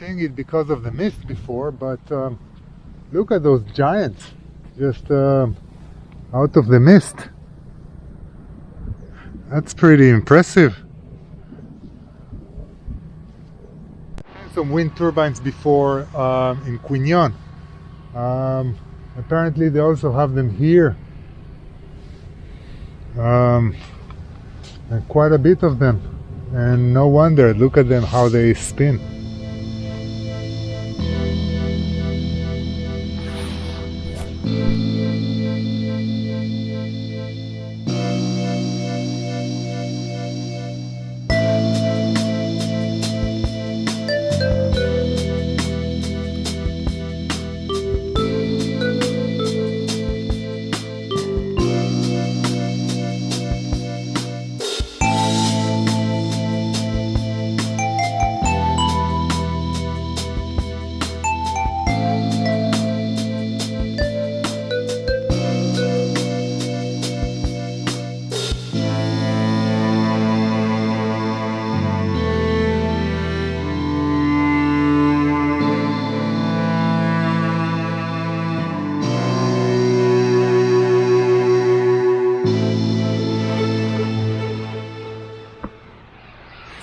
think it because of the mist before, but look at those giants just out of the mist. That's pretty impressive. Some wind turbines before in Quignon. Apparently they also have them here. And quite a bit of them. And no wonder, look at them how they spin.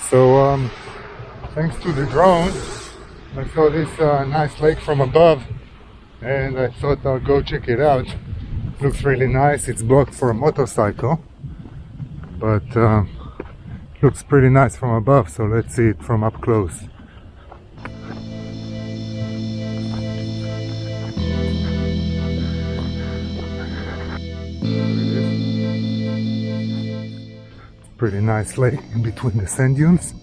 So thanks to the drone, I saw this nice lake from above, and I thought I'll go check it out. Looks really nice. It's blocked for a motorcycle, but looks pretty nice from above, so let's see it from up close. Pretty nice lake in between the sand dunes.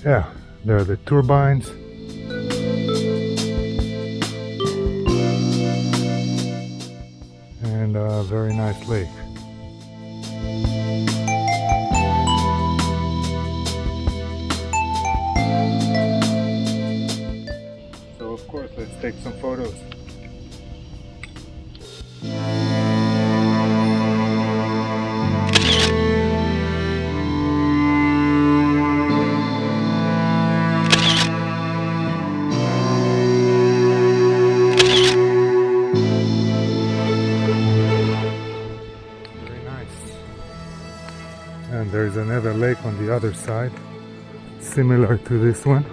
Yeah, there are the turbines. And a very nice lake. So of course, let's take some photos. And there's another lake on the other side, similar to this one.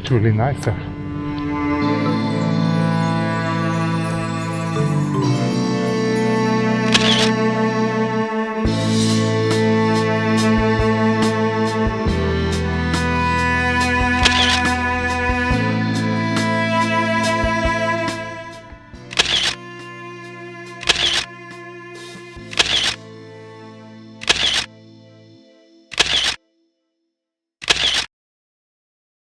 Truly nicer.